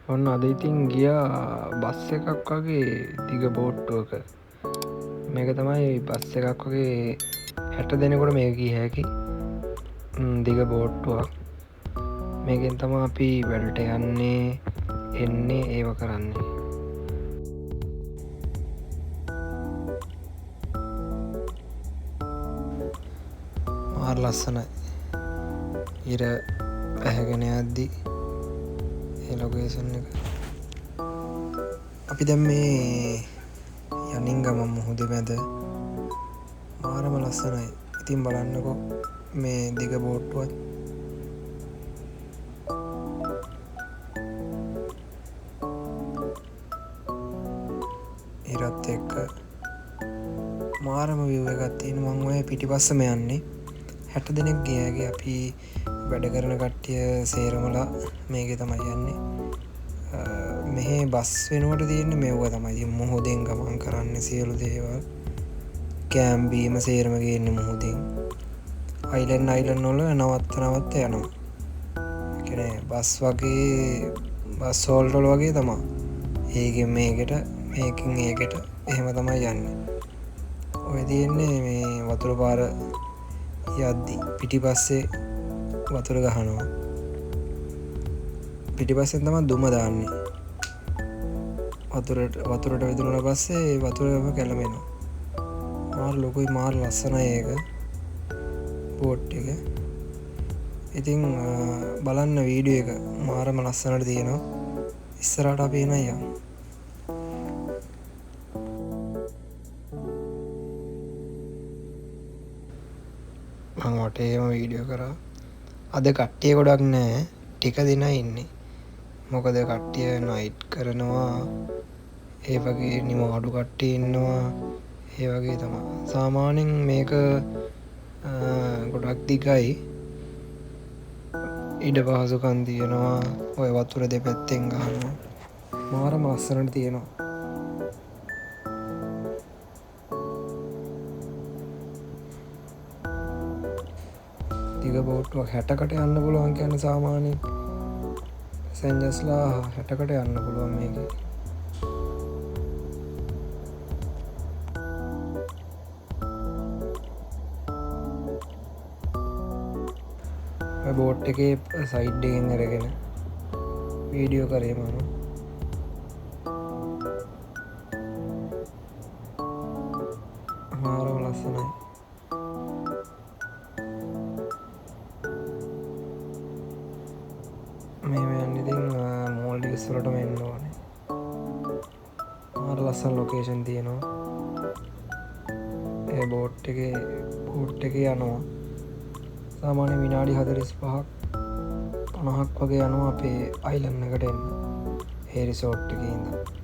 ඔන්න අද ඉතින් ගියා බස් එකක් වගේ දිග බෝට්ටුවක. මේක තමයි බස් එකක් වගේ 60 දෙනෙකුට මේක කිය හැකි දිග බෝට්ටුවක්. මේකෙන් තම අපි වැඩට යන්නේ එන්නේ ඒව කරන්නේ. මාර ලස්සනයි. ඉර පැහැගෙන යද්දි ඒ ලොකේෂන් එක. අපි දැන් මේ යනින් ගමන් මුහුද මැද. මාරම ලස්සනයි. ඉතින් බලන්නකෝ මේ දිග බෝට්ටුවත්. ඉරත් එක්ක මාරම විව් එකක් තියෙන. මං ඔය පිටිපස්සම යන්නේ. 60 දෙනෙක් ගියාගේ අපි වැඩ කරන කට්ටිය සේරමලා මේකේ තමයි යන්නේ. මෙහෙ බස් වෙනුවට තියෙන්නේ මෙව්ව තමයි. ඉතින් මුහුදෙන් ගමන් කරන්නේ සියලු දේවල්. කෑම් බීම සේරම ගේන්නේ මුහුදෙන්. අයිලන්ඩ් වල නවත්ත යනවා. කියන්නේ බස් වගේ බස් හෝල්ඩ් වල වගේ තමයි. ඒකෙන් මේකට මේකෙන් ඒකට එහෙම තමයි යන්නේ. ඔය තියෙන්නේ මේ වතුර පාර යද්දි පිටිපස්සේ වතුර ගහනවා. පිටිපස්සෙන් තමයි දුම දාන්නේ. වතුරට විදුණාට පස්සේ වතුරම කැළඹෙනවා. මාර ලොකුයි, මාර ලස්සනයි ඒක බෝට් එක. ඉතින් බලන්න වීඩියෝ එක මාරම ලස්සනට තියෙනවා. ඉස්සරහට අපි එන අයියා. මම වටේම වීඩියෝ කරා. අද කට්ටිය ගොඩක් නෑ, ටික දෙනා ඉන්නේ. මොකද කට්ටිය නයිට් කරනවා, ඒ වගේ නිවාඩු කට්ටිය ඉන්නවා, ඒ වගේ තමයි. සාමාන්‍යයෙන් මේක ගොඩක් දිගයි. ඉඩ පහසුකම් තියෙනවා. ඔය වතුර දෙපැත්තෙන් ගහනවා. මාරම ලස්සනට තියෙනවා. දිග බෝට්ටුවක් 60කට යන්න පුළුවන් කියන්නේ සාමාන්‍යයෙන් පැසෙන්ජර්ස්ලා 60කට යන්න පුළුවන් මේකේ. ඔය බෝට් එකේ සයිඩ් එකෙන් අරගෙන වීඩියෝ කරේ මම. මාරම ලස්සනයි. මේ යන්නේ ඉතින් මෝල්ඩිව්ස් වලටම එන්න ඕනේ. මාර ලස්සන ලොකේෂන් තියෙනවා. ඒ බෝට් එකේ යනවා. සාමාන්‍ය විනාඩි 45ක් 50ක් වගේ යනවා අපේ අයිලන්ඩ් එකට එන්න. ඒ රිසෝට් එකේ ඉඳන්.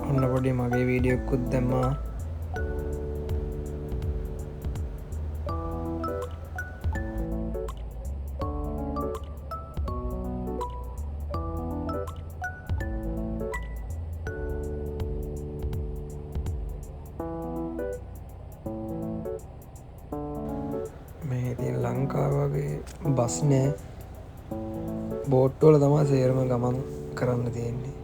ඔන්න පොඩි මගේ වීඩියෝ එකකුත් දැම්මා. මේ ඉතින් ලංකාව වගේ බස් නෑ. බෝට් වල තමයි සේරම ගමන් කරන්න තියෙන්නේ.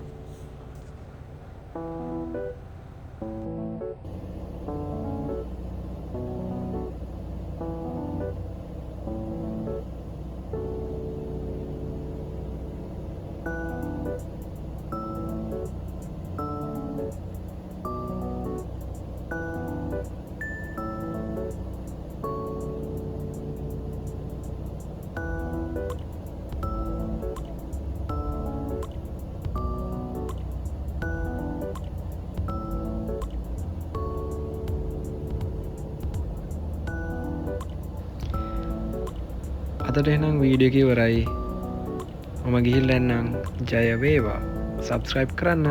අදට එහෙනම් වීඩියෝ එක ඉවරයි. මම ගිහිල්ලා එන්නම්. ජය වේවා. සබ්ස්ක්‍රයිබ් කරන්න.